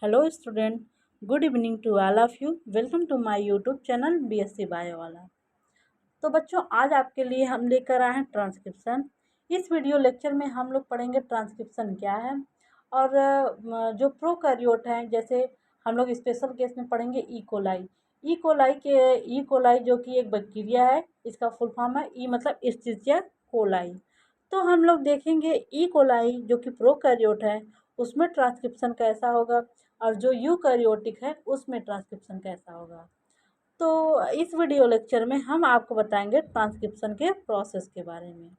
Hello student, good evening to all of you. Welcome to my YouTube channel BSc bio वाला। तो बच्चों, आज आपके लिए हम लेकर आए हैं ट्रांसक्रिप्शन। इस वीडियो लेक्चर में हम लोग पढ़ेंगे ट्रांसक्रिप्शन क्या है और जो प्रोकैरियोट हैं, जैसे हम लोग स्पेशल केस में पढ़ेंगे ई कोलाई जो कि एक बैक्टीरिया है। इसका फुल फॉर्म है ई मतलब इस्चेरिचिया कोलाई। तो हम लोग देखेंगे ई कोलाई जो कि प्रोकैरियोट है उसमें ट्रांसक्रिप्शन कैसा होगा और जो यूकैरियोटिक है उसमें ट्रांसक्रिप्शन कैसा होगा। तो इस वीडियो लेक्चर में हम आपको बताएंगे ट्रांसक्रिप्शन के प्रोसेस के बारे में।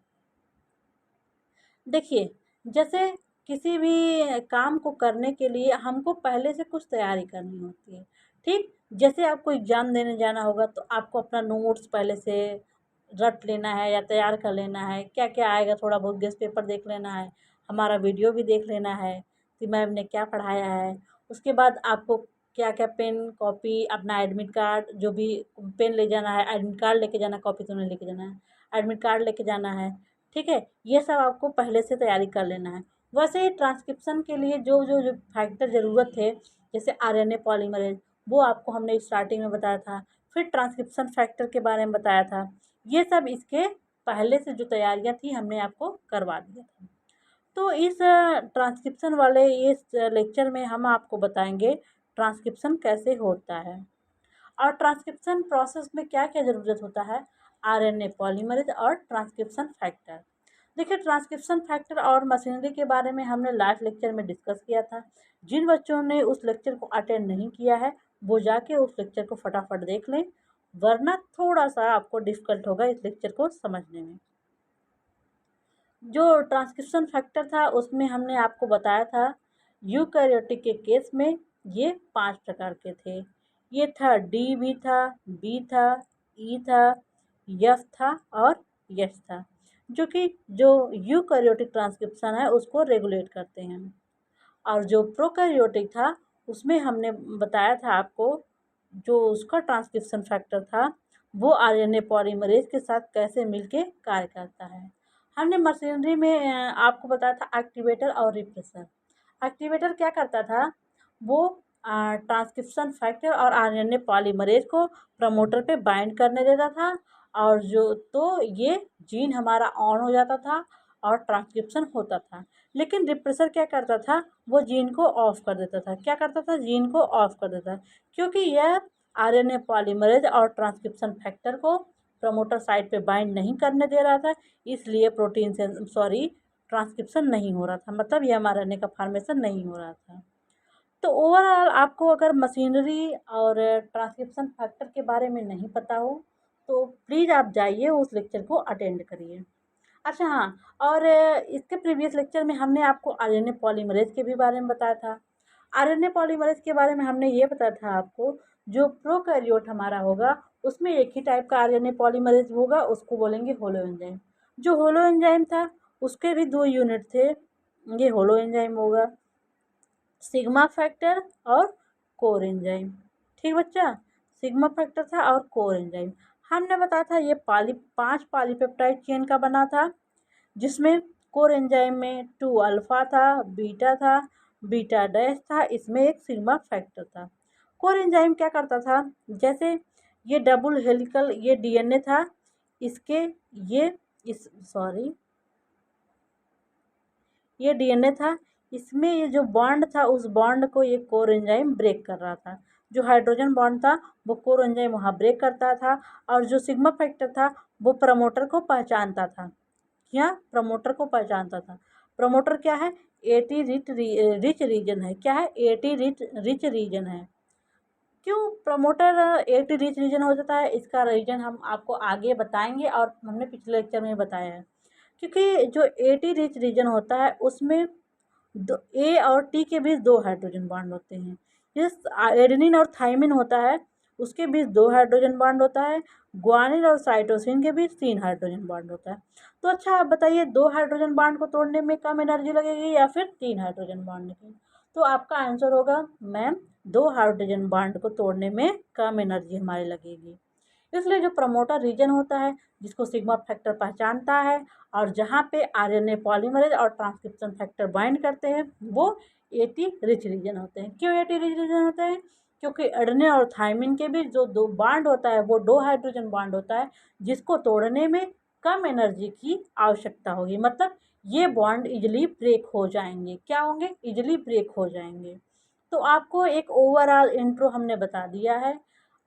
देखिए, जैसे किसी भी काम को करने के लिए हमको पहले से कुछ तैयारी करनी होती है, ठीक। जैसे आपको एग्ज़ाम देने जाना होगा तो आपको अपना नोट्स पहले से रट लेना है या तैयार कर लेना है, क्या क्या आएगा थोड़ा बहुत गेस्ट पेपर देख लेना है, हमारा वीडियो भी देख लेना है कि मैम ने क्या पढ़ाया है। उसके बाद आपको क्या क्या पेन कॉपी अपना एडमिट कार्ड, जो भी पेन ले जाना है, एडमिट कार्ड लेके जाना, कॉपी तो नहीं लेके जाना है, एडमिट कार्ड लेके जाना है, ठीक है। ये सब आपको पहले से तैयारी कर लेना है। वैसे ही ट्रांसक्रिप्शन के लिए जो जो जो फैक्टर ज़रूरत थे, जैसे आरएनए पॉलीमरेज, वो आपको हमने स्टार्टिंग में बताया था। फिर ट्रांसक्रिप्शन फैक्टर के बारे में बताया था। ये सब इसके पहले से जो तैयारियां थी हमने आपको करवा दिया था। तो इस ट्रांसक्रिप्शन वाले इस लेक्चर में हम आपको बताएंगे ट्रांसक्रिप्शन कैसे होता है और ट्रांसक्रिप्शन प्रोसेस में क्या क्या ज़रूरत होता है, आरएनए पॉलीमरेज और ट्रांसक्रिप्शन फैक्टर। देखिए, ट्रांसक्रिप्शन फैक्टर और मशीनरी के बारे में हमने लास्ट लेक्चर में डिस्कस किया था। जिन बच्चों ने उस लेक्चर को अटेंड नहीं किया है वो जाके उस लेक्चर को फटाफट देख लें, वरना थोड़ा सा आपको डिफ़िकल्ट होगा इस लेक्चर को समझने में। जो ट्रांसक्रिप्शन फैक्टर था उसमें हमने आपको बताया था यूकैरियोटिक के केस में ये 5 प्रकार के थे। ये था डी भी था, बी था, ई था, एफ था और एस था, जो कि जो यूकैरियोटिक ट्रांसक्रिप्शन है उसको रेगुलेट करते हैं। और जो प्रोकैरियोटिक था उसमें हमने बताया था आपको जो उसका ट्रांसक्रिप्शन फैक्टर था वो आरएनए पॉलीमरेज के साथ कैसे मिलके कार्य करता है। हमने मशीनरी में आपको बताया था एक्टिवेटर और रिप्रेसर। एक्टिवेटर क्या करता था, वो ट्रांसक्रिप्शन फैक्टर और आरएनए पॉलीमरेज को प्रमोटर पे बाइंड करने देता था और जो तो ये जीन हमारा ऑन हो जाता था और ट्रांसक्रिप्शन होता था। लेकिन रिप्रेसर क्या करता था, वो जीन को ऑफ कर देता था। क्या करता था, जीन को ऑफ कर देता था, क्योंकि यह आरएनए पॉलीमरेज और ट्रांसक्रिप्शन फैक्टर को प्रमोटर साइट पे बाइंड नहीं करने दे रहा था, इसलिए प्रोटीन से ट्रांसक्रिप्शन नहीं हो रहा था, मतलब ये एमआरएनए का फॉर्मेशन नहीं हो रहा था। तो ओवरऑल आपको अगर मशीनरी और ट्रांसक्रिप्शन फैक्टर के बारे में नहीं पता हो तो प्लीज़ आप जाइए उस लेक्चर को अटेंड करिए। अच्छा हाँ, और इसके प्रीवियस लेक्चर में हमने आपको आरएनए पॉलीमरेज के भी बारे में बताया था। आरएनए पॉलीमरेज के बारे में हमने ये बताया था आपको, जो प्रोकैरियोट हमारा होगा उसमें एक ही टाइप का आरएनए पॉलीमरेज होगा, उसको बोलेंगे होलो एंजाइम। जो होलो एंजाइम था उसके भी 2 यूनिट थे, ये होलो एंजाइम होगा, सिग्मा फैक्टर और कोर एंजाइम। ठीक बच्चा, सिग्मा फैक्टर था और कोर एंजाइम। हमने बताया था ये 5 पॉलीपेप्टाइड चेन का बना था, जिसमें कोर एंजाइम में 2 अल्फ़ा था, बीटा था, बीटा डैश था, इसमें एक सिग्मा फैक्टर था। कोर एंजाइम क्या करता था, जैसे ये डबल हेलिकल ये डीएनए था, इसके ये इस सॉरी ये डीएनए था, इसमें ये जो बॉन्ड था उस बॉन्ड को ये कोर एंजाइम ब्रेक कर रहा था। जो हाइड्रोजन बॉन्ड था वो कोर एंजाइम वहाँ ब्रेक करता था और जो सिग्मा फैक्टर था वो प्रमोटर को पहचानता था। क्या प्रमोटर को पहचानता था। प्रमोटर क्या है, एटी रिच रीजन है। क्या है, एटी रिच रीजन है। क्यों प्रमोटर एटी रिच रीजन हो जाता है, इसका रीजन हम आपको आगे बताएंगे और हमने पिछले लेक्चर में बताया है। क्योंकि जो एटी रिच रीजन होता है उसमें दो ए और टी के बीच 2 हाइड्रोजन बॉन्ड होते हैं। जिस एडेनिन और थाइमिन होता है उसके बीच 2 हाइड्रोजन बॉन्ड होता है। ग्वानिन और साइटोसिन के बीच 3 हाइड्रोजन बॉन्ड होता है। तो अच्छा आप बताइए, 2 हाइड्रोजन बॉन्ड को तोड़ने में कम एनर्जी लगेगी या फिर 3 हाइड्रोजन बॉन्ड की? तो आपका आंसर होगा मैम, 2 हाइड्रोजन बॉन्ड को तोड़ने में कम एनर्जी हमारी लगेगी। इसलिए जो प्रमोटर रीजन होता है जिसको सिग्मा फैक्टर पहचानता है और जहाँ पे आरएनए पॉलीमरेज और ट्रांसक्रिप्शन फैक्टर बाइंड करते हैं वो एटी रिच रीजन होते हैं। क्यों एटी रिच रीजन होते हैं? क्योंकि एडेनिन और थायमिन के बीच जो दो बाड होता है वो 2 हाइड्रोजन बाड होता है, जिसको तोड़ने में कम एनर्जी की आवश्यकता होगी। मतलब ये बॉन्ड इजीली ब्रेक हो जाएंगे। क्या होंगे? इजीली ब्रेक हो जाएंगे। तो आपको एक ओवरऑल इंट्रो हमने बता दिया है।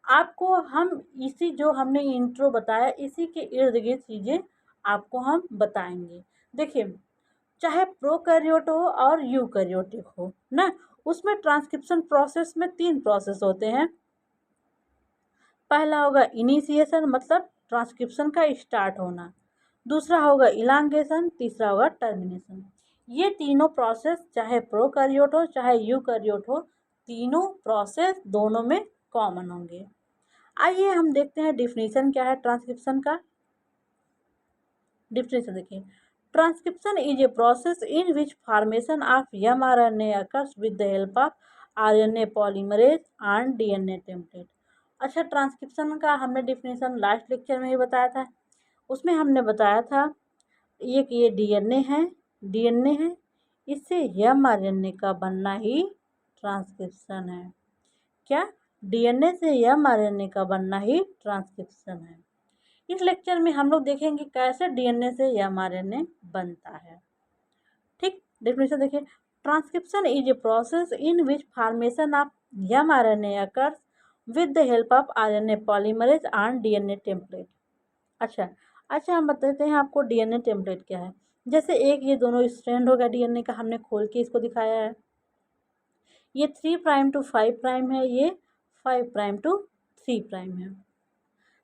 आपको हम इसी जो हमने इंट्रो बताया इसी के इर्द गिर्द चीज़ें आपको हम बताएंगे। देखिए, चाहे प्रोकैरियोट हो और यूकैरियोटिक हो ना, उसमें ट्रांसक्रिप्शन प्रोसेस में 3 प्रोसेस होते हैं। पहला होगा इनिशिएशन, मतलब ट्रांसक्रिप्शन का स्टार्ट होना। दूसरा होगा इलांगेशन, तीसरा होगा टर्मिनेशन। ये तीनों प्रोसेस चाहे प्रोकैरियोट हो चाहे यूकैरियोट हो, तीनों प्रोसेस दोनों में कॉमन होंगे। आइए हम देखते हैं डिफिनीशन क्या है ट्रांसक्रिप्शन का। डिफिनेशन देखिए, transcription is a process in which formation of mRNA occurs with the help of RNA polymerase and DNA template. अच्छा, ट्रांसक्रिप्शन का हमने डिफिनेशन लास्ट लेक्चर में ही बताया था। उसमें हमने बताया था एक ये डीएनए है, इससे mRNA का बनना ही ट्रांसक्रिप्शन है। क्या? डीएनए से mRNA का बनना ही ट्रांसक्रिप्शन है। इस लेक्चर में हम लोग देखेंगे कैसे डीएनए से mRNA बनता है। ठीक, डेफिनेशन देखिए, transcription is a process in which formation of mRNA occurs with the help of RNA polymerase and DNA template. अच्छा हम बताते हैं आपको डीएनए टेम्पलेट क्या है। जैसे एक ये दोनों स्ट्रैंड होगा डीएनए का, हमने खोल के इसको दिखाया है। ये 3' to 5' है, ये 5' to 3' है।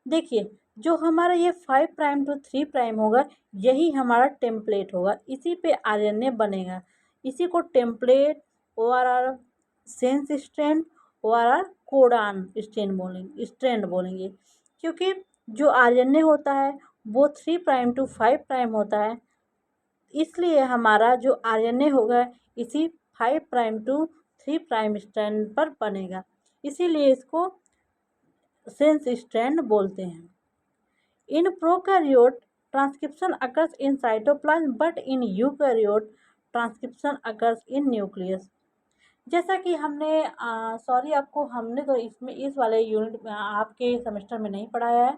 देखिए, जो हमारा ये 5' to 3' होगा यही हमारा टेम्पलेट होगा, इसी पे आरएनए बनेगा। इसी को template ORR sense strand ORR codon strand बोलेंगे। क्योंकि जो आरएनए होता है वो 3' to 5' होता है, इसलिए हमारा जो आरएनए होगा इसी 5' to 3' स्ट्रैंड पर बनेगा, इसीलिए इसको सेंस स्ट्रैंड बोलते हैं। In prokaryote, transcription occurs in cytoplasm, but in eukaryote, transcription occurs in nucleus। जैसा कि हमने आपको हमने तो इसमें इस वाले यूनिट में आपके सेमेस्टर में नहीं पढ़ाया है।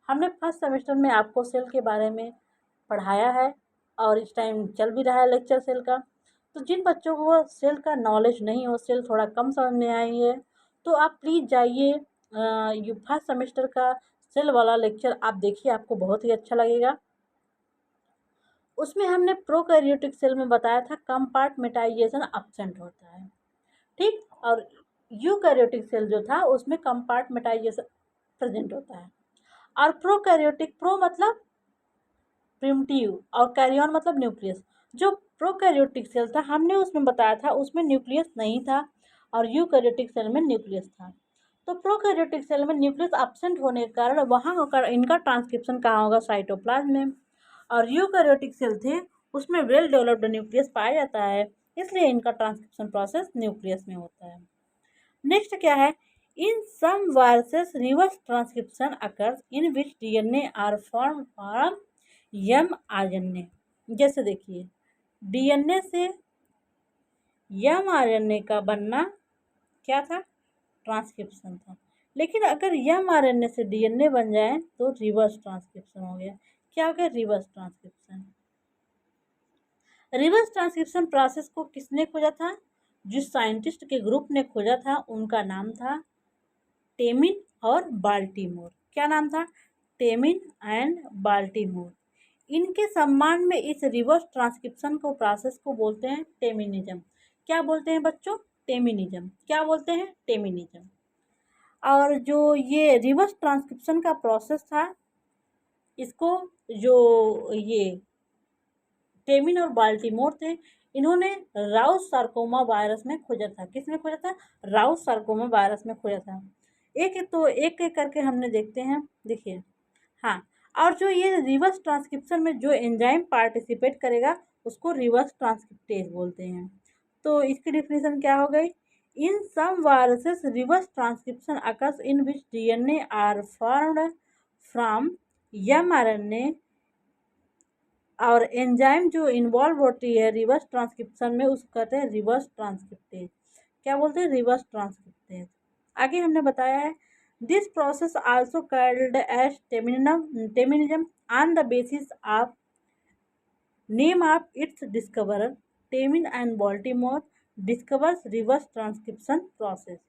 हमने फर्स्ट सेमेस्टर में आपको सेल के बारे में पढ़ाया है और इस टाइम चल भी रहा है लेक्चर सेल का। तो जिन बच्चों को सेल का नॉलेज नहीं हो, सेल थोड़ा कम समझ में आई है, तो आप प्लीज़ जाइए फर्स्ट सेमेस्टर का सेल वाला लेक्चर आप देखिए, आपको बहुत ही अच्छा लगेगा। उसमें हमने प्रोकैरियोटिक सेल में बताया था कंपार्टमेंटाइजेशन एब्सेंट होता है, ठीक, और यूकैरियोटिक सेल जो था उसमें कंपार्टमेंटाइजेशन प्रेजेंट होता है। और प्रो मतलब प्रिमिटिव और कैरियन मतलब न्यूक्लियस। जो प्रोकैरियोटिक सेल था हमने उसमें बताया था उसमें न्यूक्लियस नहीं था और यूकैरियोटिक सेल में न्यूक्लियस था। तो प्रोकैरियोटिक सेल में न्यूक्लियस एब्सेंट होने के कारण वहाँ होकर इनका ट्रांसक्रिप्शन कहाँ होगा? साइटोप्लाज्म में। और यूकैरियोटिक सेल थे उसमें वेल डेवलप्ड न्यूक्लियस पाया जाता है, इसलिए इनका ट्रांसक्रिप्शन प्रोसेस न्यूक्लियस में होता है। नेक्स्ट क्या है? In some viruses reverse transcription occurs in which DNA are form from mRNA। जैसे देखिए, डीएनए से mRNA का बनना क्या था? ट्रांसक्रिप्शन था। लेकिन अगर mRNA से डीएनए बन जाए तो रिवर्स ट्रांसक्रिप्शन हो गया। क्या हो गया? Reverse transcription. Reverse transcription process को किसने खोजा था? जिस साइंटिस्ट के ग्रुप ने खोजा था उनका नाम था टेमिन और बाल्टीमोर। क्या नाम था? Temin and Baltimore. इनके सम्मान में इस रिवर्स ट्रांसक्रिप्शन को प्रोसेस को बोलते हैं टेमिनिज्म। क्या बोलते हैं बच्चों? टेमिनिज्म। क्या बोलते हैं? टेमिनिज्म। और जो ये रिवर्स ट्रांसक्रिप्शन का प्रोसेस था, इसको जो ये टेमिन और बाल्टीमोर थे, इन्होंने राउस सार्कोमा वायरस में खोजा था। किसमें खोजा था? राउस सार्कोमा वायरस में खोजा था। एक एक करके हमने देखते हैं। देखिए, हाँ, और जो ये रिवर्स ट्रांसक्रिप्शन में जो एंजाइम पार्टिसिपेट करेगा उसको रिवर्स ट्रांसक्रिप्टेज बोलते हैं। तो इसकी डिफिनेशन क्या हो गई? In some viruses reverse transcription occurs in which DNA are formed from mRNA और एंजाइम जो इन्वॉल्व होती है रिवर्स ट्रांसक्रिप्शन में उसको कहते हैं रिवर्स ट्रांसक्रिप्टेज। क्या बोलते हैं? Reverse transcriptase. आगे हमने बताया है this process also called as Teminism on the basis of name of its discoverer Temin and Baltimore discovers reverse transcription process.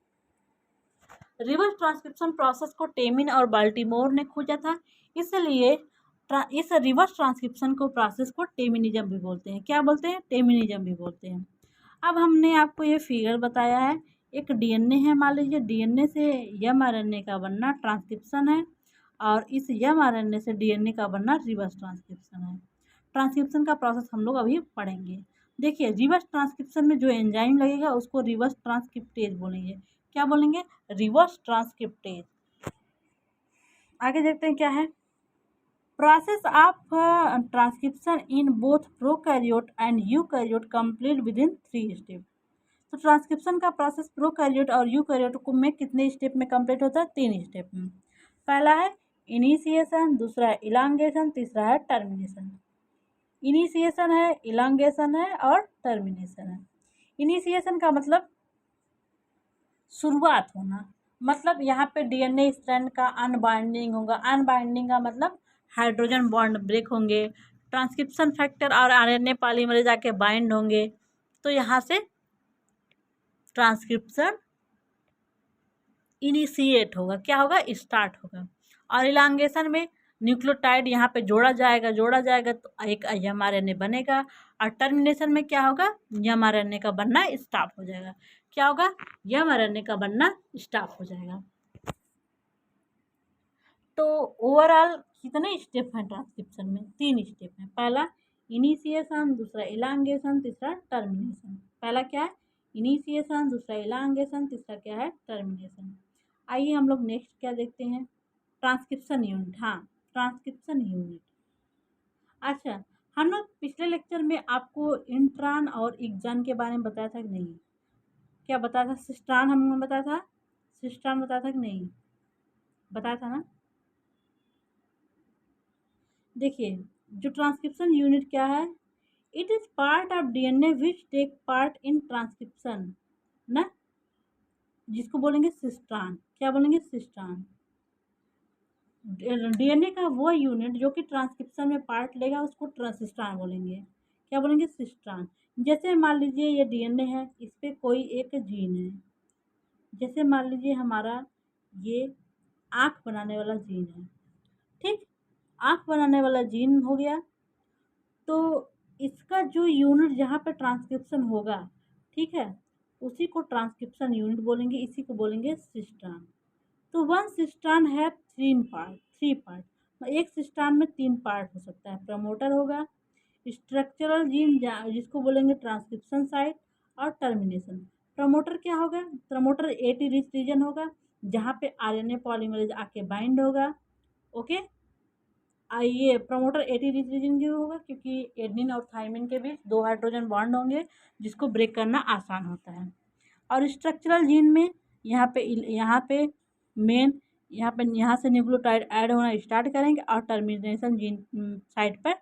Reverse transcription process को टेमिन और बाल्टीमोर ने खोजा था, इसलिए इस रिवर्स ट्रांसक्रिप्शन को प्रोसेस को टेमिनिज्म भी बोलते हैं। क्या बोलते हैं? टेमिनिज्म भी बोलते हैं। अब हमने आपको ये फिगर बताया है, एक डीएनए है, मान लीजिए डीएनए से एमआरएनए का बनना ट्रांसक्रिप्शन है और इस एमआरएनए से डीएनए का बनना रिवर्स ट्रांसक्रिप्शन है। ट्रांसक्रिप्शन का प्रोसेस हम लोग अभी पढ़ेंगे। देखिए रिवर्स ट्रांसक्रिप्शन में जो एंजाइम लगेगा उसको रिवर्स ट्रांसक्रिप्टेज बोलेंगे। क्या बोलेंगे? Reverse transcriptase. आगे देखते हैं क्या है। Process of transcription in both prokaryote and eukaryote complete with in 3 step. तो ट्रांसक्रिप्शन का प्रोसेस प्रोकैरियोट और यूकैरियोट को में कितने स्टेप में कंप्लीट होता है? 3 स्टेप में। पहला है इनिशिएशन, दूसरा है इलांगेशन, तीसरा है टर्मिनेशन। इनिशिएशन है, इलांगेशन है और टर्मिनेशन है। इनिशिएशन का मतलब शुरुआत होना, मतलब यहाँ पे डीएनए स्ट्रैंड का अनबाइंडिंग होगा। अनबाइंडिंग का मतलब हाइड्रोजन बॉन्ड ब्रेक होंगे, ट्रांसक्रिप्शन फैक्टर और आरएनए पॉलीमरेज आके बाइंड होंगे, तो यहाँ से ट्रांसक्रिप्शन इनिशिएट होगा। क्या होगा? स्टार्ट होगा। और इलांगेशन में न्यूक्लियोटाइड यहाँ पे जोड़ा जाएगा तो एक एमआरएनए बनेगा। और टर्मिनेशन में क्या होगा? एमआरएनए का बनना स्टॉप हो जाएगा। क्या होगा? एमआरएनए का बनना स्टॉप हो जाएगा। तो ओवरऑल कितने स्टेप हैं ट्रांसक्रिप्शन में? 3 स्टेप हैं। पहला इनिशिएशन, दूसरा इलांगेशन, तीसरा टर्मिनेशन। पहला क्या है? इनिशिएशन, दूसरा इलांगेशन, तीसरा क्या है? टर्मिनेशन। आइए हम लोग नेक्स्ट क्या देखते हैं। Transcription unit. हाँ, ट्रांसक्रिप्शन यूनिट। अच्छा, हम लोग पिछले लेक्चर में आपको इंट्रान और एक्जान के बारे में बताया था कि नहीं? क्या बताया था? सिस्ट्रान हमने बताया था, सिस्ट्रान बताया था कि नहीं? बताया था ना। देखिए जो ट्रांसक्रिप्शन यूनिट क्या है, it is part of DNA which take part in transcription ना, जिसको बोलेंगे सिस्ट्रान। क्या बोलेंगे? सिस्ट्रान। डीएनए का वो यूनिट जो कि ट्रांसक्रिप्शन में पार्ट लेगा उसको सिस्ट्रान बोलेंगे। क्या बोलेंगे? सिस्ट्रान। जैसे मान लीजिए ये डीएनए है, इस पर कोई एक जीन है, जैसे मान लीजिए हमारा ये आँख बनाने वाला जीन है, ठीक, आँख बनाने वाला जीन हो गया, तो इसका जो यूनिट जहाँ पे ट्रांसक्रिप्शन होगा, ठीक है, उसी को ट्रांसक्रिप्शन यूनिट बोलेंगे, इसी को बोलेंगे सिस्ट्रान। तो वन सिस्ट्रान है 3 पार्ट। एक सिस्ट्रान में 3 पार्ट हो सकता है। प्रमोटर होगा, स्ट्रक्चरल जीन जिसको बोलेंगे ट्रांसक्रिप्शन साइट, और टर्मिनेशन। प्रमोटर क्या होगा? प्रमोटर एटी रिच रीजन होगा जहाँ पे आरएनए पॉलीमरेज आके बाइंड होगा। ओके, ये प्रमोटर एटी रिच रीजन क्यों होगा? क्योंकि एडनिन और थाइमिन के बीच 2 हाइड्रोजन बॉन्ड होंगे जिसको ब्रेक करना आसान होता है। और स्ट्रक्चरल जीन में यहाँ पे मेन यहाँ से न्यूक्लियोटाइड ऐड होना स्टार्ट करेंगे और टर्मिनेशन जीन साइड पर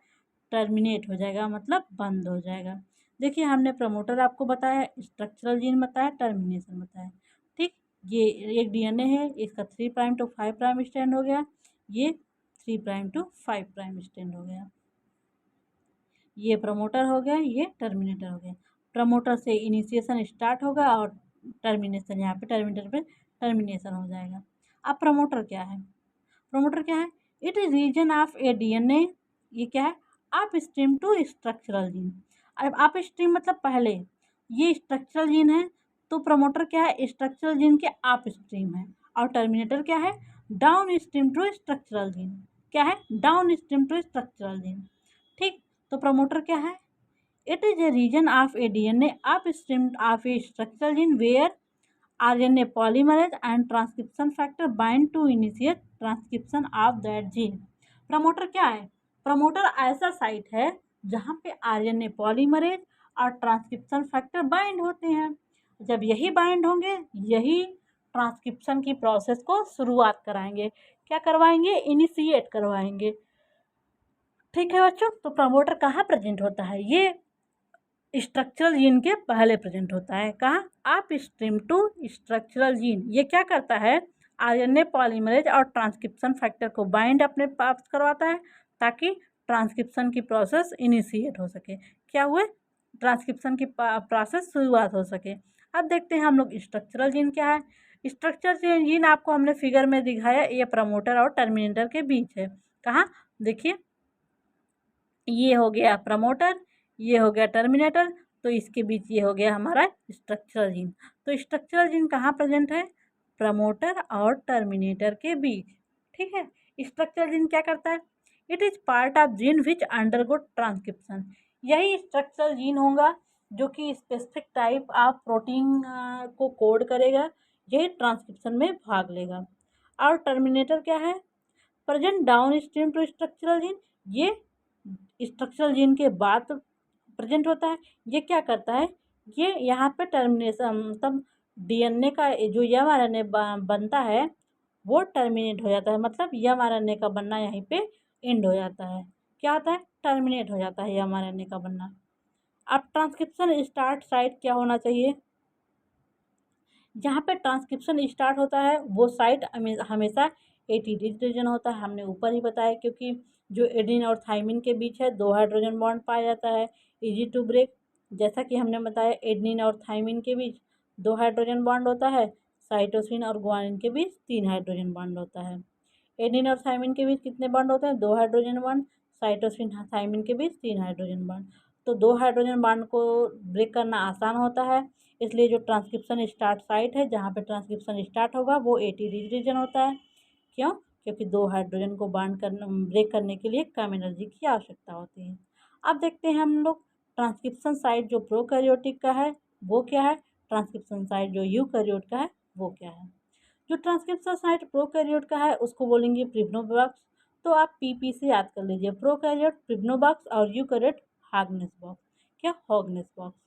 टर्मिनेट हो जाएगा, मतलब बंद हो जाएगा। देखिए हमने प्रमोटर आपको बताया, स्ट्रक्चरल जीन बताया, टर्मिनेशन बताया, ठीक। ये एक डीएनए है, इसका 3 प्राइम टू 5 प्राइम स्टैंड हो गया, ये 3 प्राइम टू 5 प्राइम स्टैंड हो गया। ये प्रमोटर हो गया, ये टर्मिनेटर हो गया। प्रमोटर से इनिशिएशन स्टार्ट होगा और टर्मिनेशन यहाँ पे टर्मिनेटर पे टर्मिनेशन हो जाएगा। अब प्रमोटर क्या है? प्रमोटर क्या है? It is region of a DNA. ये क्या है? Upstream to structural gene. अब अप स्ट्रीम मतलब पहले, ये स्ट्रक्चरल जीन है, तो प्रमोटर क्या है? स्ट्रक्चरल जीन के अप स्ट्रीम है। और टर्मिनेटर क्या है? Downstream to structural gene. क्या है? Downstream to structural gene, ठीक। तो प्रमोटर क्या है? It is a region of a DNA upstream of a structural gene where RNA polymerase and transcription factor bind to initiate transcription of that gene। Promoter क्या है? Promoter ऐसा site है जहाँ पे RNA polymerase और transcription factor bind होते हैं। जब यही बाइंड होंगे, यही ट्रांसक्रिप्शन की प्रोसेस को शुरुआत कराएंगे। क्या करवाएंगे? इनिशिएट करवाएंगे, ठीक है बच्चों, तो प्रमोटर कहाँ प्रेजेंट होता है? ये स्ट्रक्चरल जीन के पहले प्रेजेंट होता है। कहाँ? आप स्ट्रीम टू स्ट्रक्चरल जीन। ये क्या करता है? आरएनए पॉलीमरेज और ट्रांसक्रिप्शन फैक्टर को बाइंड अपने पास करवाता है ताकि ट्रांसक्रिप्शन की प्रोसेस इनिशिएट हो सके। क्या हुए? ट्रांसक्रिप्शन की प्रोसेस शुरुआत हो सके। अब देखते हैं हम लोग स्ट्रक्चरल जीन क्या है। स्ट्रक्चरल जीन आपको हमने फिगर में दिखाया, ये प्रमोटर और टर्मिनेटर के बीच है। कहाँ? देखिए, ये हो गया प्रमोटर, ये हो गया टर्मिनेटर, तो इसके बीच ये हो गया हमारा स्ट्रक्चरल जीन। तो स्ट्रक्चरल जीन कहाँ प्रेजेंट है? प्रमोटर और टर्मिनेटर के बीच। ठीक है। स्ट्रक्चरल जीन क्या करता है? It is part of gene which undergo transcription. यही स्ट्रक्चरल जीन होगा जो कि स्पेसिफिक टाइप ऑफ प्रोटीन को कोड करेगा, यही ट्रांसक्रिप्शन में भाग लेगा। और टर्मिनेटर क्या है? Present downstream to structural gene. ये स्ट्रक्चरल जीन के बाद प्रेजेंट होता है। ये क्या करता है? ये यहाँ पे टर्मिनेशन, मतलब डीएनए का जो एमआरएनए बनता है वो टर्मिनेट हो जाता है, मतलब एमआरएनए का बनना यहीं पे एंड हो जाता है। क्या होता है? टर्मिनेट हो जाता है एमआरएनए का बनना। अब ट्रांसक्रिप्शन स्टार्ट साइट क्या होना चाहिए? जहाँ पे ट्रांसक्रिप्शन स्टार्ट होता है वो साइट हमेशा एटीडी रीजन होता है। हमने ऊपर ही बताया, क्योंकि जो एडिन और थाइमिन के बीच है 2 हाइड्रोजन बॉन्ड पाया जाता है, इजी टू ब्रेक। जैसा कि हमने बताया एडिनिन और थाइमिन के बीच 2 हाइड्रोजन बॉन्ड होता है, साइटोसिन और ग्वानिन के बीच 3 हाइड्रोजन बॉन्ड होता है। एडिन और थाइमिन के बीच कितने बॉन्ड होते हैं? 2 हाइड्रोजन बॉन्ड। साइटोसिन थाइमिन के बीच 3 हाइड्रोजन बॉन्ड। तो 2 हाइड्रोजन बॉन्ड को ब्रेक करना आसान होता है, इसलिए जो ट्रांसक्रिप्शन स्टार्ट साइट है जहाँ पे ट्रांसक्रिप्शन स्टार्ट होगा वो एटीडी रीजन होता है। क्यों? क्योंकि 2 हाइड्रोजन को बांड करना, ब्रेक करने के लिए कम एनर्जी की आवश्यकता होती है। अब देखते हैं हम लोग ट्रांसक्रिप्शन साइट जो प्रोकैरियोटिक का है वो क्या है, ट्रांसक्रिप्शन साइट जो यूकैरियोट का है वो क्या है। जो ट्रांसक्रिप्शन साइट प्रोकैरियोट का है उसको बोलेंगे प्रिब्नोबॉक्स। तो आप पीपी से याद कर लीजिए, प्रोकैरियोट प्रिब्नोबॉक्स और यूकैरियोट हॉगनेस बॉक्स। क्या? Hogness box.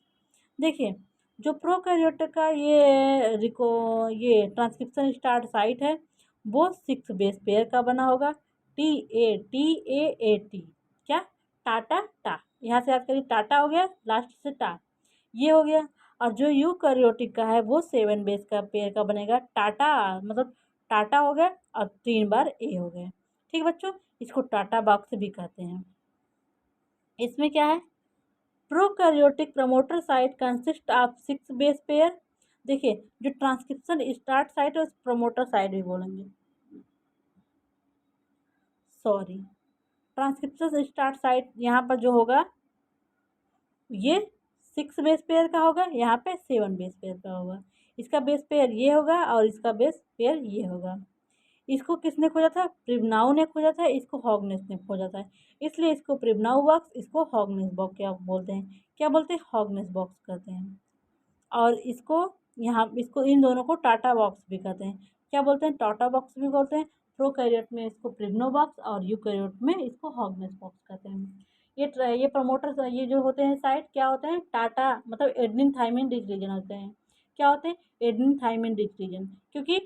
देखिए, जो प्रोकैरियोट का ये ट्रांसक्रिप्शन स्टार्ट साइट है वो 6 बेस पेयर का बना होगा। T A T. क्या? टाटा टा। यहाँ से याद करिए, टाटा हो गया, लास्ट से टा, ये हो गया। और जो यूकैरियोटिक का है वो 7 बेस का पेयर का बनेगा। टाटा मतलब टाटा हो गया और 3 बार ए हो गया। ठीक है बच्चों, इसको टाटा बॉक्स भी कहते हैं। इसमें क्या है? Prokaryotic promoter site consist of 6 base pair. देखिए, जो ट्रांसक्रिप्शन स्टार्ट साइट है उस प्रमोटर साइट भी बोलेंगे, सॉरी, ट्रांसक्रिप्शन स्टार्ट साइट यहाँ पर जो होगा ये 6 बेस पेयर का होगा, यहाँ पे 7 बेस पेयर का होगा। इसका बेस पेयर ये होगा और इसका बेस पेयर ये होगा। इसको किसने खोजा था? प्रिब्नाउ ने खोजा था, इसको हॉगनेस ने खोजा था, इसलिए इसको प्रिब्नाउ बॉक्स, इसको हॉगनेस बॉक्स क्या बोलते हैं? क्या बोलते हैं? हॉगनेस बॉक्स कहते हैं। और इसको यहाँ इसको इन दोनों को टाटा बॉक्स भी कहते हैं। क्या बोलते हैं? टाटा बॉक्स भी बोलते हैं। प्रोकैरियोट में इसको प्रिब्नो बॉक्स और यूकैरियोट में इसको हॉगनेस बॉक्स कहते हैं। ये प्रमोटर ये जो होते हैं साइट क्या होते हैं? टाटा मतलब एडेनिन थाइमिन रिच रीजन होते हैं। क्या होते हैं? एडेनिन थाइमिन रिच रीजन, क्योंकि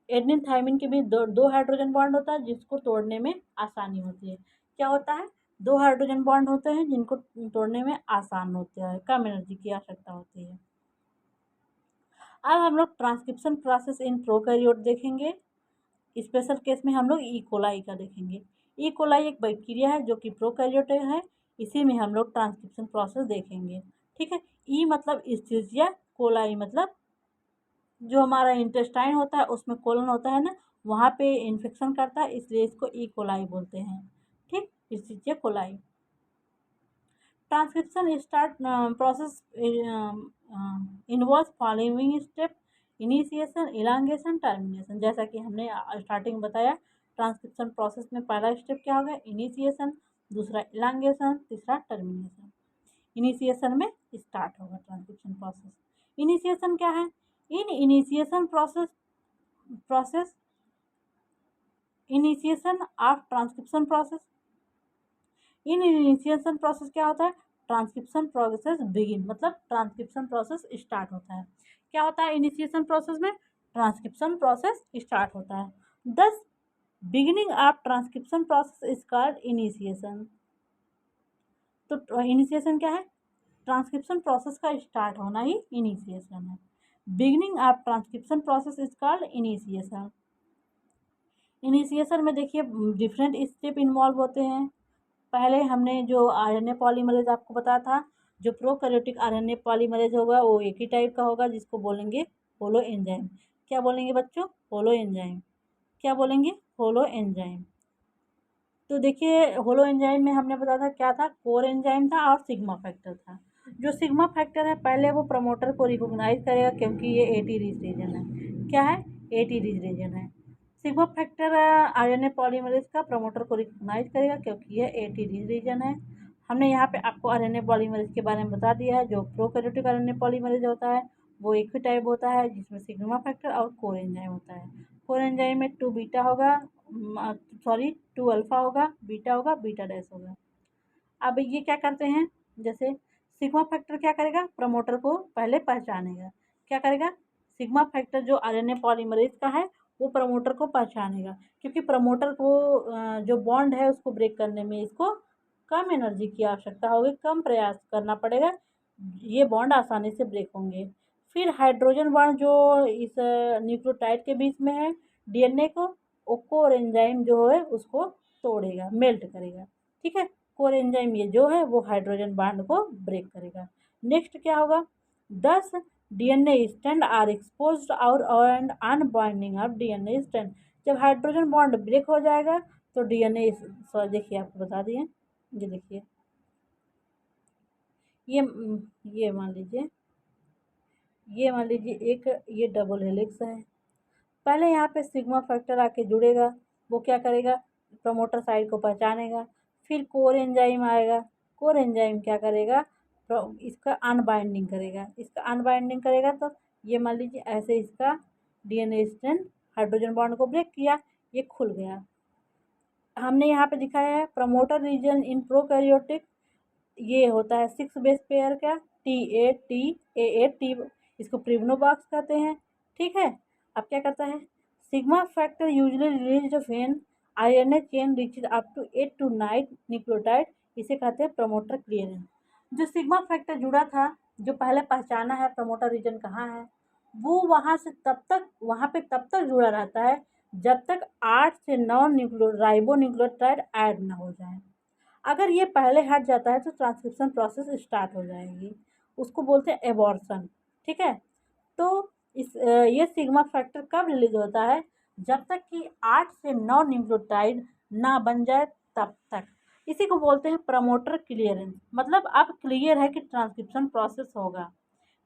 एडेनिन थाइमिन के बीच दो हाइड्रोजन बॉन्ड होता है जिसको तोड़ने में आसानी होती है। क्या होता है? 2 हाइड्रोजन बॉन्ड होते हैं जिनको तोड़ने में आसान होता है, कम एनर्जी की आवश्यकता होती है। अब हम लोग ट्रांसक्रिप्शन प्रोसेस इन प्रोकैरियोट देखेंगे। स्पेशल केस में हम लोग ई कोलाई का देखेंगे। ई कोलाई एक बैक्टीरिया है जो कि प्रोकैरियोट है, इसी में हम लोग ट्रांसक्रिप्शन प्रोसेस देखेंगे। ठीक है। ई मतलब स्थिरजिया, कोलाई मतलब जो हमारा इंटेस्टाइन होता है उसमें कोलन होता है ना, वहाँ पे इन्फेक्शन करता है, इसलिए इसको ई कोलाई बोलते हैं। ठीक, स्थिरजिया coli. Transcription start process involve following step: initiation, elongation, termination. जैसा कि हमने स्टार्टिंग बताया, ट्रांसक्रिप्शन प्रोसेस में पहला स्टेप क्या होगा? इनिशिएशन, दूसरा इलांगेशन, तीसरा टर्मिनेशन। इनिशिएशन में स्टार्ट होगा ट्रांसक्रिप्शन प्रोसेस। इनिशिएशन क्या है? In initiation process initiation of transcription process. In initiation process क्या होता है? ट्रांसक्रिप्शन प्रोसेस बिगिन, मतलब ट्रांसक्रिप्शन प्रोसेस स्टार्ट होता है। क्या होता है इनिशिएशन प्रोसेस में? ट्रांसक्रिप्शन प्रोसेस स्टार्ट होता है। This beginning of transcription process is called initiation. तो इनिशिएशन क्या है? ट्रांसक्रिप्शन प्रोसेस का स्टार्ट होना ही इनिशिएशन है। Beginning of transcription process is called initiation. Initiation में देखिए डिफरेंट स्टेप इन्वॉल्व होते हैं। पहले हमने जो आरएनए पॉलीमरेज आपको बताया था, जो प्रोकैरियोटिक आरएनए पॉलीमरेज होगा वो एक ही टाइप का होगा, जिसको बोलेंगे होलो एंजाइम। क्या बोलेंगे बच्चों? Holo enzyme. क्या बोलेंगे? Holo enzyme. तो देखिए होलो एंजाइम में हमने बताया था क्या था, कोर एंजाइम था और सिग्मा फैक्टर था। जो सिग्मा फैक्टर है पहले वो प्रमोटर को रिकॉग्नाइज करेगा क्योंकि ये एटी रिच रीजन है। क्या है? एटी रिच रीजन है। सिग्मा फैक्टर आरएनए पॉलीमरेज का प्रमोटर को रिकॉग्नाइज करेगा क्योंकि ये एटी रिच रीजन है। हमने यहाँ पे आपको आरएनए पॉलीमरेज के बारे में बता दिया है। जो प्रोकैरियोटिक आरएनए पॉलीमरेज होता है वो एक ही टाइप होता है, जिसमें सिग्मा फैक्टर और कोर एंजाइम होता है। कोर एंजाइम में 2 बीटा होगा, सॉरी 2 अल्फा होगा, बीटा होगा, बीटा डैश होगा। अब ये क्या करते हैं, जैसे सिग्मा फैक्टर क्या करेगा, प्रमोटर को पहले पहचानेगा। क्या करेगा? सिग्मा फैक्टर जो आरएनए पॉलीमरेज का है वो प्रमोटर को पहचानेगा, क्योंकि प्रमोटर को जो बॉन्ड है उसको ब्रेक करने में इसको कम एनर्जी की आवश्यकता होगी, कम प्रयास करना पड़ेगा, ये बॉन्ड आसानी से ब्रेक होंगे। फिर हाइड्रोजन बॉन्ड जो इस न्यूक्लियोटाइड के बीच में है डीएनए को, वो कोर एंजाइम जो है उसको तोड़ेगा, मेल्ट करेगा। ठीक है, कोर एंजाइम ये जो है वो हाइड्रोजन बॉन्ड को ब्रेक करेगा। नेक्स्ट क्या होगा, 10 डीएनए स्ट्रैंड आर एक्सपोज्ड और एंड अनबाइंडिंग ऑफ डीएनए स्ट्रैंड। जब हाइड्रोजन बॉन्ड ब्रेक हो जाएगा तो डीएनए, सॉरी देखिए आपको बता दिए, ये देखिए ये ये मान लीजिए एक ये डबल हेलिक्स है। पहले यहाँ पे सिग्मा फैक्टर आके जुड़ेगा, वो क्या करेगा, प्रमोटर साइड को पहचानेगा। फिर कोर एंजाइम आएगा, कोर एंजाइम क्या करेगा, इसका अनबाइंडिंग करेगा। इसका अनबाइंडिंग करेगा तो ये मान लीजिए ऐसे इसका डीएनए स्ट्रैंड हाइड्रोजन बॉन्ड को ब्रेक किया, ये खुल गया। हमने यहाँ पे दिखाया है प्रमोटर रीजन इन प्रोकैरियोटिक, ये होता है 6 बेस पेयर का टी, इसको प्रिवनो बॉक्स कहते हैं। ठीक है, अब क्या करता है, sigma factor usually released when RNA chain reaches up to 8 to 9 nucleotide, इसे कहते हैं प्रमोटर क्लियरेंस। जो सिग्मा फैक्टर जुड़ा था, जो पहले पहचाना है प्रमोटर रीजन कहाँ है, वो वहाँ पे तब तक जुड़ा रहता है जब तक 8 से 9 राइबो न्यूक्लियोटाइड ऐड ना हो जाए। अगर ये पहले हट जाता है तो ट्रांसक्रिप्शन प्रोसेस स्टार्ट हो जाएगी, उसको बोलते हैं एबॉर्शन। ठीक है, तो ये सिग्मा फैक्टर कब रिलीज होता है, जब तक कि 8 से 9 न्यूक्लियोटाइड ना बन जाए तब तक। इसी को बोलते हैं प्रमोटर क्लियरेंस। मतलब अब क्लियर है कि ट्रांसक्रिप्शन प्रोसेस होगा।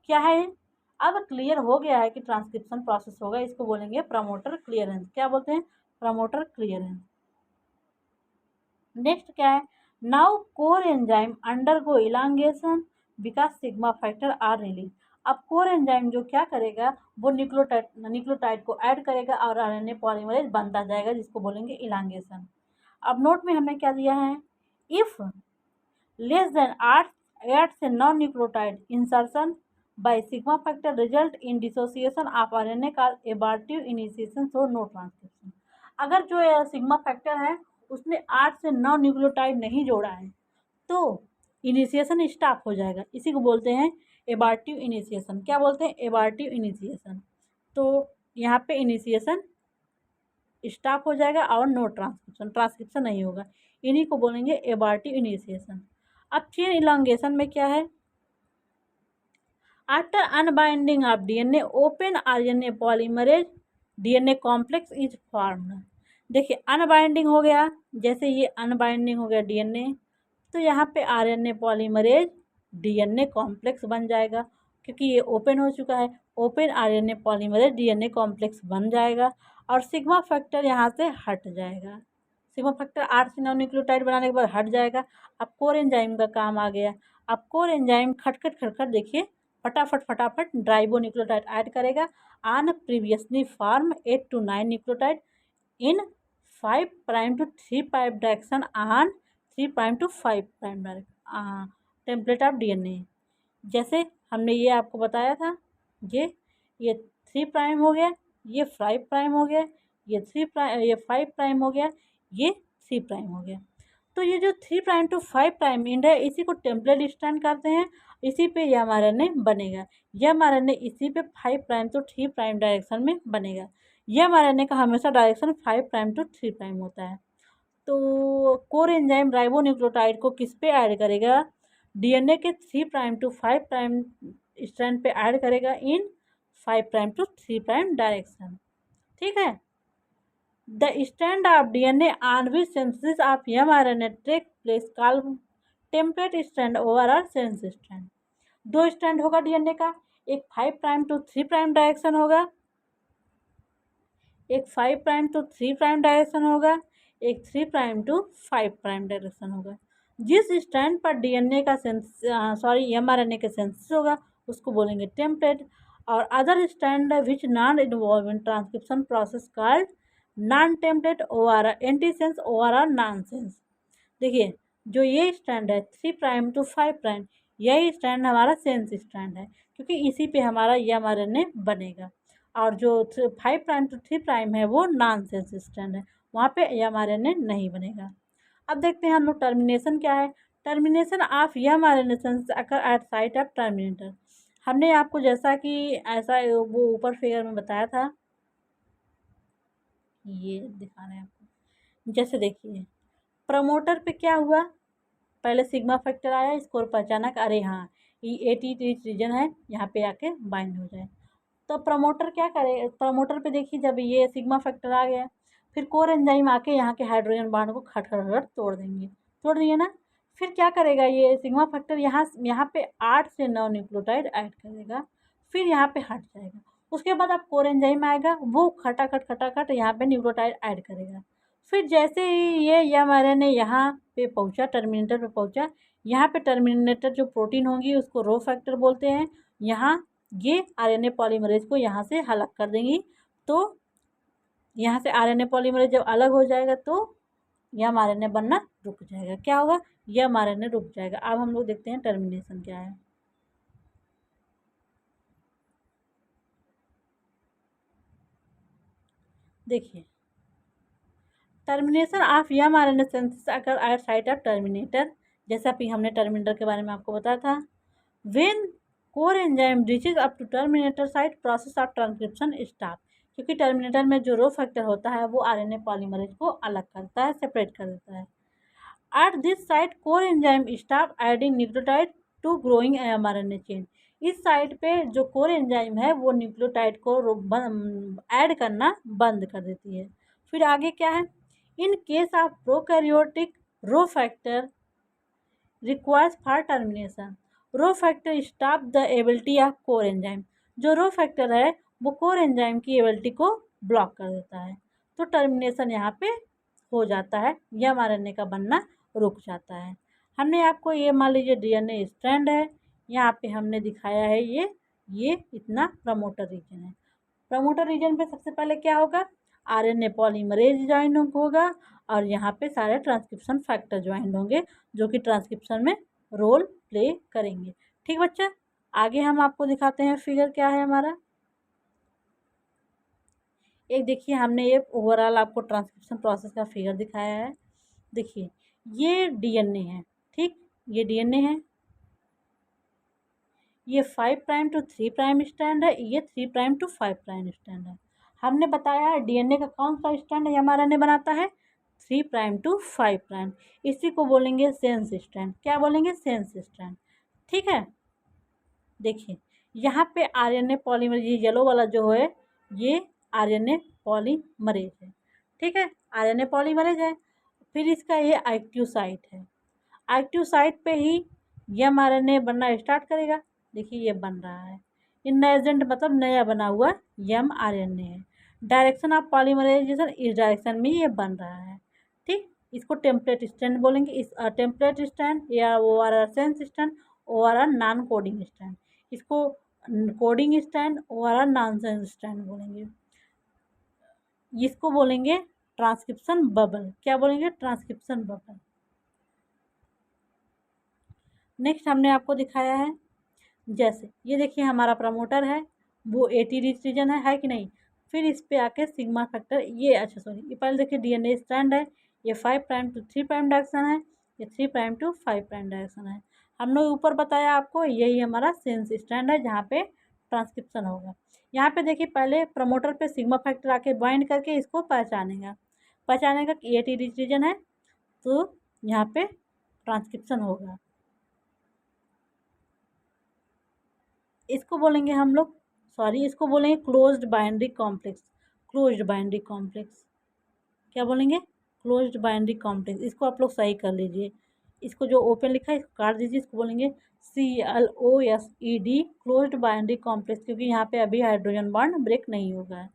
क्या है, अब क्लियर हो गया है कि ट्रांसक्रिप्शन प्रोसेस होगा, इसको बोलेंगे प्रमोटर क्लियरेंस। क्या बोलते हैं? Promoter clearance. नेक्स्ट क्या है, now core enzyme undergo elongation because sigma factor are release. अब कोर एंजाइम जो क्या करेगा, वो न्यूक्लियोटाइड को ऐड करेगा और आरएनए पॉलीमरेज बनता जाएगा, जिसको बोलेंगे इलांगेशन। अब नोट में हमने क्या दिया है, इफ लेस देन 8 से 9 nucleotide insertion by sigma factor result in dissociation of RNA called abortive initiation so no transcription. अगर जो सिग्मा फैक्टर है उसने 8 से 9 न्यूक्लियोटाइड नहीं जोड़ा है तो इनिशिएशन स्टॉप हो जाएगा, इसी को बोलते हैं एबार्टिव इनिशिएशन। क्या बोलते हैं? एबार्टिव इनिशिएशन। तो यहाँ पे इनिशिएशन स्टॉप हो जाएगा और नो ट्रांसक्रिप्शन, ट्रांसक्रिप्शन नहीं होगा, इन्हीं को बोलेंगे एबार्टिव इनिशिएशन। अब चेन इलांगेशन में क्या है, after unbinding of DNA open RNA polymerase DNA complex is formed. देखिए अनबाइंडिंग हो गया, जैसे ये अनबाइंडिंग हो गया डीएनए, तो यहाँ पे आरएनए पॉलीमरेज डीएनए कॉम्प्लेक्स बन जाएगा, क्योंकि ये ओपन हो चुका है। Open RNA polymerase DNA complex बन जाएगा और सिग्मा फैक्टर यहाँ से हट जाएगा। सिग्मा फैक्टर 8 से 9 न्यूक्लियोटाइड बनाने के बाद हट जाएगा। अब कोर एंजाइम का काम आ गया। अब कोर एंजाइम खटखट देखिए फटाफट ड्राइबो न्यूक्लियोटाइड ऐड करेगा on previously form 8 to 9 nucleotide in 5' to 3' direction on 3' to 5' direction template of DNA. जैसे हमने ये आपको बताया था, ये 3' हो गया, ये 5' हो गया, ये 5' हो गया, ये 3' हो गया। तो ये जो 3' to 5' एंड है, इसी को टेम्पलेट स्ट्रैंड करते हैं, इसी पे mRNA बनेगा। mRNA इसी पे 5' to 3' डायरेक्शन में बनेगा। mRNA का हमेशा डायरेक्शन 5' to 3' होता है। तो कोर एंजाइम राइबोन्यूक्लियोटाइड को किस पे ऐड करेगा? डीएनए के 3' to 5' स्ट्रैंड पे ऐड करेगा इन 5' to 3' डायरेक्शन। ठीक है। The strand of DNA on which synthesis of mRNA take place called template strand overall sense strand. दो स्ट्रैंड होगा डीएनए का, एक 5' to 3' डायरेक्शन होगा, एक 5' to 3' डायरेक्शन होगा, एक 3' to 5' डायरेक्शन होगा। जिस स्ट्रैंड पर डीएनए का mRNA का सेंसेस होगा उसको बोलेंगे टेम्पलेट। और other strand which non involve in transcription process called non template overall antisense overall nonsense. देखिए जो ये स्ट्रैंड है 3' to 5', यही स्ट्रैंड हमारा सेंस स्ट्रैंड है, क्योंकि इसी पे हमारा mRNA बनेगा। और जो 5' to 3' है वो नॉन सेंस स्ट्रैंड है, वहाँ पे mRNA नहीं बनेगा। अब देखते हैं हम लोग टर्मिनेशन क्या है। Termination of mRNA sense occur at site of terminator. हमने आपको जैसा कि ऐसा वो ऊपर फिगर में बताया था, ये दिखा रहे हैं आपको। जैसे देखिए प्रमोटर पे क्या हुआ, पहले सिग्मा फैक्टर आया, इसको अचानक अरे हाँ ये AT रीजन है, यहाँ पे आके बाइंड हो जाए। तो प्रमोटर क्या करे, प्रमोटर पे देखिए जब ये सिग्मा फैक्टर आ गया, फिर कोर एंजाइम आके यहाँ के हाइड्रोजन बांड को खट खट खट तोड़ देंगे, तोड़ दिए ना। फिर क्या करेगा ये सिग्मा फैक्टर, यहाँ यहाँ पे 8 से 9 न्यूक्लियोटाइड ऐड करेगा, फिर यहाँ पे हट जाएगा। उसके बाद अब कोर एंजाइम आएगा, वो खटाखट यहाँ पे न्यूक्लियोटाइड ऐड करेगा। फिर जैसे ही ये mRNA यहाँ पे पहुँचा, टर्मिनेटर पे पहुँचा, यहाँ पे टर्मिनेटर जो प्रोटीन होंगी उसको रो फैक्टर बोलते हैं। यहाँ ये आरएनए पॉलीमरेज को यहाँ से अलग कर देंगी, तो यहाँ से आरएनए पॉलीमरेज जब अलग हो जाएगा तो mRNA बनना रुक जाएगा। क्या होगा, mRNA रुक जाएगा। अब हम लोग देखते हैं टर्मिनेशन क्या है। देखिए termination of mRNA synthesis occur at site of terminator, जैसा कि हमने टर्मिनेटर के बारे में आपको बताया था। When core enzyme reaches up to terminator site process of transcription stop, क्योंकि टर्मिनेटर में जो रो फैक्टर होता है वो आरएनए पॉलीमरेज को अलग करता है, सेपरेट कर देता है। At this site core enzyme stop adding nucleotide to growing mRNA chain. इस साइट पे जो कोर एंजाइम है वो न्यूक्लियोटाइड को ऐड करना बंद कर देती है। फिर आगे क्या है, in case of prokaryotic rho factor requires for termination, rho factor stop the ability of core enzyme. जो रो फैक्टर है वो कोर एंजाइम की एबिलिटी को ब्लॉक कर देता है, तो टर्मिनेशन यहाँ पे हो जाता है, mRNA का बनना रुक जाता है। हमने आपको ये मान लीजिए डीएनए स्ट्रैंड है, यहाँ पे हमने दिखाया है ये इतना प्रमोटर रीजन है। प्रमोटर रीजन पे सबसे पहले क्या होगा, आरएनए पॉलीमरेज ज्वाइन होगा, और यहाँ पे सारे ट्रांसक्रिप्शन फैक्टर ज्वाइन होंगे जो कि ट्रांसक्रिप्शन में रोल प्ले करेंगे। ठीक बच्चा, आगे हम आपको दिखाते हैं फिगर क्या है हमारा। एक देखिए हमने ये ओवरऑल आपको ट्रांसक्रिप्शन प्रोसेस का फिगर दिखाया है। देखिए ये डीएनए है, ठीक, ये डीएनए है, ये 5' to 3' स्टैंड है, ये 3' to 5' स्टैंड है। हमने बताया है डीएनए का कौन सा स्टैंड है mRNA बनाता है, 3' to 5'। इसी को बोलेंगे सेंस स्टैंड। क्या बोलेंगे, सेंस स्टैंड। ठीक है। देखिए यहाँ पे आरएनए पॉलीमरेज, ये येलो वाला जो है ये आरएनए पॉलीमरेज है। ठीक है, आरएनए पॉलीमरेज है। फिर इसका ये एक्टिव साइट है, एक्टिव साइट पे ही mRNA बनना स्टार्ट करेगा। देखिए ये बन रहा है, इनएजेंट मतलब नया बना हुआ mRNA है। डायरेक्शन ऑफ पॉलीमराइजेशन इस डायरेक्शन में ये बन रहा है। ठीक, इसको टेम्पलेट स्टैंड बोलेंगे। इस टेम्पलेट स्टैंड या ORR sense strand, ORR non coding strand, इसको coding strand, ORR non sense strand बोलेंगे। इसको बोलेंगे ट्रांसक्रिप्शन बबल। क्या बोलेंगे, ट्रांसक्रिप्शन बबल। नेक्स्ट हमने आपको दिखाया है, जैसे ये देखिए हमारा प्रमोटर है, वो AT रिच रीजन है कि नहीं। फिर इस पे आके सिग्मा फैक्टर, ये अच्छा सॉरी, ये पहले देखिए डीएनए स्ट्रैंड है, ये 5 प्राइम टू 3 प्राइम डायरेक्शन है, ये 3 प्राइम टू 5 प्राइम डायरेक्शन है। हमने ऊपर बताया आपको यही हमारा सेंस स्ट्रैंड है जहाँ पे ट्रांसक्रिप्शन होगा। यहाँ पे देखिए पहले प्रमोटर पे सिग्मा फैक्टर आके बाइंड करके इसको पहचानेगा कि ये टी रिच रीजन है, तो यहाँ पे ट्रांसक्रिप्शन होगा। इसको बोलेंगे हम लोग, इसको बोलेंगे closed binary complex. Closed binary complex क्या बोलेंगे? Closed binary complex. इसको आप लोग सही कर लीजिए। इसको जो ओपन लिखा है इसको काट दीजिए, इसको बोलेंगे CLOSED क्लोज्ड बाइनरी कॉम्प्लेक्स, क्योंकि यहाँ पे अभी हाइड्रोजन बॉन्ड ब्रेक नहीं होगा है।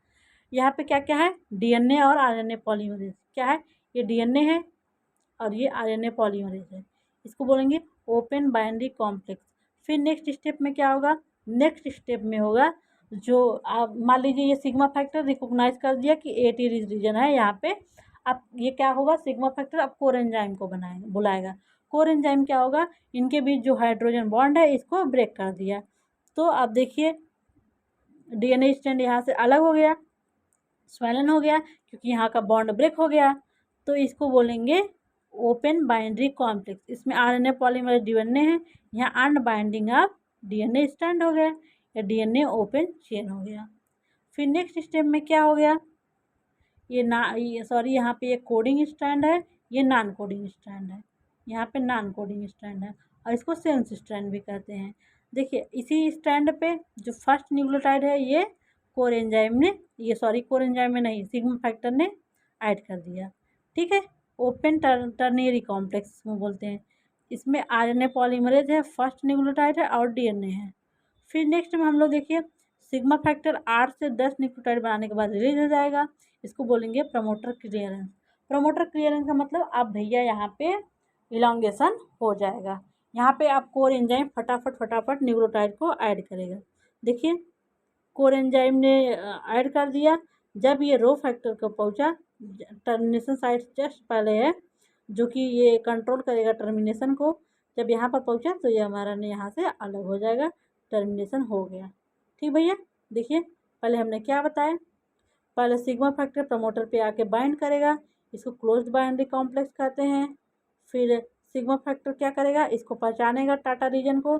यहाँ पे क्या क्या है? DNA और RNA पॉलीमरेज। क्या है? ये DNA है और ये RNA पॉलीमरेज है। इसको बोलेंगे ओपन बाइनरी कॉम्प्लेक्स। फिर नेक्स्ट स्टेप में क्या होगा? नेक्स्ट स्टेप में होगा जो आप मान लीजिए ये सिग्मा फैक्टर रिकॉग्नाइज कर दिया कि एटी रीजन है यहाँ पे। अब ये क्या होगा? सिग्मा फैक्टर अब कोर एंजाइम को बुलाएगा। कोर एंजाइम क्या होगा? इनके बीच जो हाइड्रोजन बॉन्ड है इसको ब्रेक कर दिया। तो अब देखिए DNA स्ट्रैंड यहाँ से अलग हो गया, स्वैलन हो गया, क्योंकि यहाँ का बॉन्ड ब्रेक हो गया। तो इसको बोलेंगे ओपन बाइंड्री कॉम्प्लेक्स। इसमें RNA पॉलीमरेज DNA है, यहाँ अनबाइंडिंग ऑफ DNA स्ट्रैंड हो गया, या DNA ओपन चेन हो गया। फिर नेक्स्ट स्टेप में क्या हो गया? यहाँ पे ये कोडिंग स्ट्रैंड है, ये नॉन कोडिंग स्ट्रैंड है। यहाँ पे नॉन कोडिंग स्ट्रैंड है और इसको सेंस स्ट्रैंड भी कहते हैं। देखिए इसी स्ट्रैंड पे जो फर्स्ट न्यूक्लियोटाइड है ये कोर एंजाइम में नहीं, सिग्मा फैक्टर ने ऐड कर दिया। ठीक है, ओपन टर्नियरी कॉम्प्लेक्स में बोलते हैं। इसमें RNA पॉलीमरेज है, फर्स्ट न्यूक्लियोटाइड है और DNA है। फिर नेक्स्ट में हम लोग देखिए सिग्मा फैक्टर 8 से 10 न्यूक्लियोटाइड बनाने के बाद रिलीज हो जाएगा। इसको बोलेंगे प्रमोटर क्लियरेंस। प्रमोटर क्लियरेंस का मतलब अब भैया यहाँ पे इलांगेशन हो जाएगा। यहाँ पे आप कोर एंजाइम फटाफट न्यूक्लियोटाइड को ऐड करेगा। देखिए कोर एंजाइम ने ऐड कर दिया। जब ये रो फैक्टर को पहुँचा, टर्मिनेशन साइट जस्ट पहले है जो कि ये कंट्रोल करेगा टर्मिनेशन को। जब यहाँ पर पहुँचा तो ये हमारा ने यहाँ से अलग हो जाएगा, टर्मिनेशन हो गया। ठीक भैया, देखिए पहले हमने क्या बताया? पहले सिग्मा फैक्टर प्रमोटर पे आके बाइंड करेगा, इसको क्लोज्ड बाइनरी कॉम्प्लेक्स कहते हैं। फिर सिग्मा फैक्टर क्या करेगा? इसको पहचानेगा टाटा रीजन को।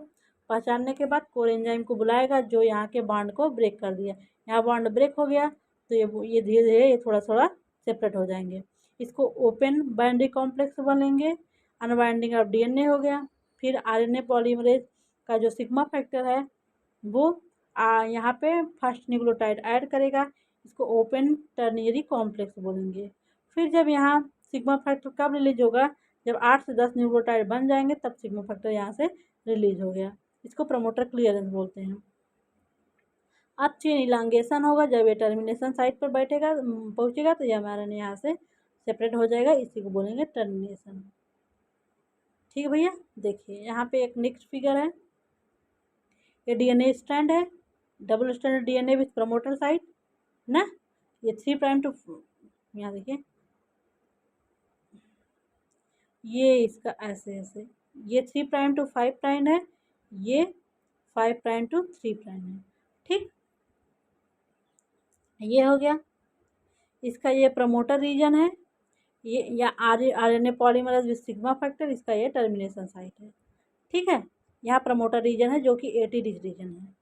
पहचानने के बाद कोर एंजाइम को बुलाएगा जो यहाँ के बॉन्ड को ब्रेक कर दिया। यहाँ बॉन्ड ब्रेक हो गया तो ये धीरे धीरे ये थोड़ा थोड़ा सेपरेट हो जाएंगे। इसको ओपन बाइनरी कॉम्प्लेक्स बोलेंगे। अनबाइंडिंग ऑफ DNA हो गया। फिर RNA पॉलीमरेज का जो सिग्मा फैक्टर है वो यहाँ पे फर्स्ट न्यूक्लियोटाइड ऐड करेगा, इसको ओपन टर्नियरी कॉम्प्लेक्स बोलेंगे। फिर जब यहाँ सिग्मा फैक्टर कब रिलीज होगा? जब 8 से 10 न्यूक्लियोटाइड बन जाएंगे तब सिग्मा फैक्टर यहाँ से रिलीज हो गया। इसको प्रमोटर क्लियरेंस बोलते हैं। अब चेन इलांगेशन होगा, जब ये टर्मिनेशन साइट पर पहुँचेगा तो ये हमारा यहाँ से सेपरेट हो जाएगा, इसी को बोलेंगे टर्मिनेशन। ठीक है भैया, देखिए यहाँ पे एक नेक्स्ट फिगर है। ये DNA स्ट्रैंड है, double strand DNA with promoter site ना। ये 3 प्राइम टू, यहाँ देखिए ये इसका ऐसे ये 3 प्राइम टू 5 प्राइम है, ये 5 प्राइम टू 3 प्राइम है। ठीक, ये हो गया इसका ये प्रमोटर रीजन है, ये या RNA polymerase with sigma factor, इसका ये टर्मिनेशन साइट है। ठीक है, यहाँ प्रमोटर रीजन है जो कि एटी रिच रीजन है।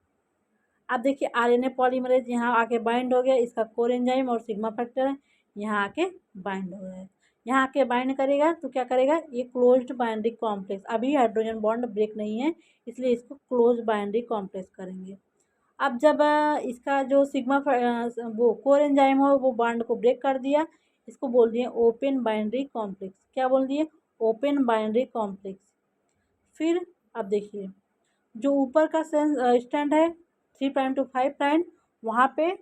अब देखिए RNA पॉलीमरेज यहाँ आके बाइंड हो गया, इसका कोर एंजाइम और सिग्मा फैक्टर है, यहाँ आके बाइंड हो गया है। यहाँ आके बाइंड करेगा तो क्या करेगा? ये क्लोज्ड बाइनरी कॉम्प्लेक्स, अभी हाइड्रोजन बॉन्ड ब्रेक नहीं है इसलिए इसको क्लोज बाइनरी कॉम्प्लेक्स करेंगे। अब जब इसका जो सिग्मा वो कोर एंजाइम हो वो बॉन्ड को ब्रेक कर दिया, इसको बोल दिए ओपन बाइनरी कॉम्प्लेक्स। क्या बोल दिए? Open binary complex. फिर अब देखिए जो ऊपर का स्टैंड है 3 प्राइम टू 5 प्राइम, वहाँ पे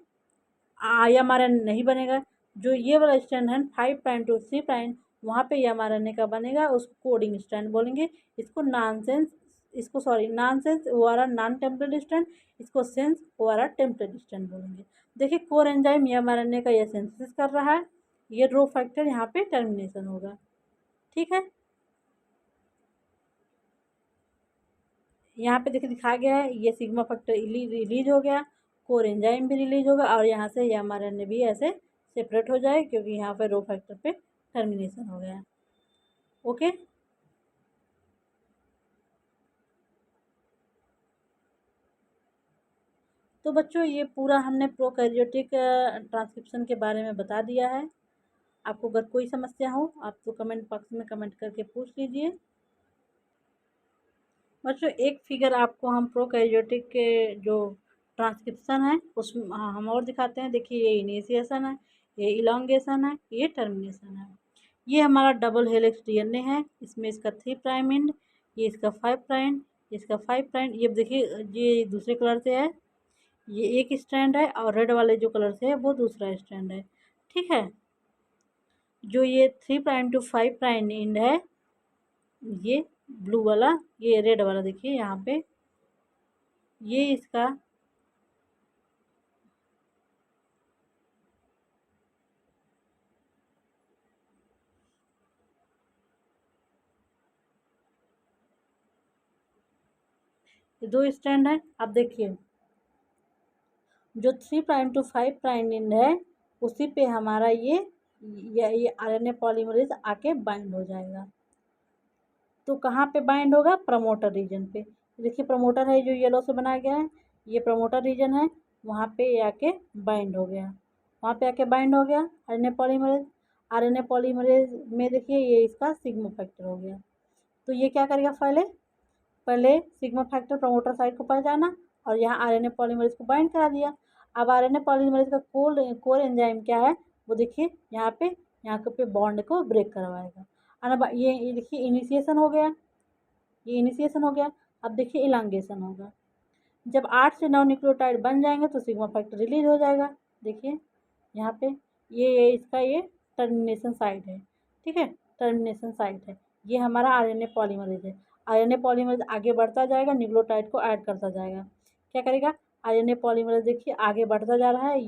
IMRN नहीं बनेगा। जो ये वाला स्टैंड है 5 प्राइम टू 3 प्राइम, वहाँ पे IMRN का बनेगा, उसको कोडिंग स्टैंड बोलेंगे। इसको नॉनसेंस वाला नॉन टेम्पलेट स्टैंड, इसको सेंस वाला टेम्पलेट स्टैंड बोलेंगे। देखिए कोर एंजाइम IMRN का ये सिंथेसिस कर रहा है, ये रो फैक्टर यहाँ पे टर्मिनेशन होगा। ठीक है, यहाँ पे देखिए दिखा गया है ये सिग्मा फैक्टर रिलीज हो गया, कोर एंजाइम भी रिलीज होगा और यहाँ से IMRN भी ऐसे सेपरेट हो जाए क्योंकि यहाँ पे रो फैक्टर पे टर्मिनेशन हो गया। ओके। तो बच्चों ये पूरा हमने प्रोकैरियोटिक ट्रांसक्रिप्शन के बारे में बता दिया है। आपको अगर कोई समस्या हो आप तो कमेंट बॉक्स में कमेंट करके पूछ लीजिए। बच्चों एक फिगर आपको हम प्रोकैरियोटिक के जो ट्रांसक्रिप्शन है उसमें हम और दिखाते हैं। देखिए ये इनिशिएशन है, ये इलॉन्गेशन है, ये टर्मिनेशन है। ये हमारा डबल हेलिक्स डीएनए है। इसमें इसका 3 प्राइम एंड, ये इसका 5 प्राइम, इसका 5 प्राइम। ये देखिए ये दूसरे कलर से है, ये एक स्ट्रैंड है और रेड वाले जो कलर से है वो दूसरा स्ट्रैंड है। ठीक है। जो ये 3 प्राइम टू 5 प्राइम एंड है, ये ब्लू वाला, ये रेड वाला देखिए यहाँ पे, ये इसका ये 2 स्ट्रैंड है। अब देखिए जो 3 प्राइम टू 5 प्राइम एंड है उसी पे हमारा ये आरएनए पॉलीमरेज आके बाइंड हो जाएगा। तो कहाँ पे बाइंड होगा? प्रमोटर रीजन पे। देखिए प्रमोटर है जो येलो से बनाया गया है, ये प्रमोटर रीजन है, वहाँ पे ये आके बाइंड हो गया, वहाँ पे आके बाइंड हो गया आरएनए पॉलीमरेज। आरएनए पॉलीमरेज में देखिए ये इसका सिग्मा फैक्टर हो गया। तो ये क्या करेगा? पहले सिग्मा फैक्टर प्रमोटर साइट को पहचाना और यहाँ आरएनए पॉलीमरेज को बाइंड करा दिया। अब आरएनए पॉलीमरेज का कोर एंजाइम क्या है वो देखिए यहाँ पे बॉन्ड को ब्रेक करवाएगा। और अब ये देखिए इनिशिएशन हो गया, ये इनिशिएशन हो गया। अब देखिए इलांगेशन होगा। जब 8 से 9 न्यूक्लियोटाइड बन जाएंगे तो सिग्मा फैक्टर रिलीज हो जाएगा। देखिए यहाँ पे ये टर्मिनेशन साइट है। ठीक है, टर्मिनेशन साइट है। ये हमारा आरएनए पॉलीमरेज है। आरएनए पॉलीमरेज आगे बढ़ता जाएगा, न्यूक्लियोटाइड को ऐड करता जाएगा। क्या करेगा? आरएनए पॉलीमरेज देखिए आगे बढ़ता जा रहा है।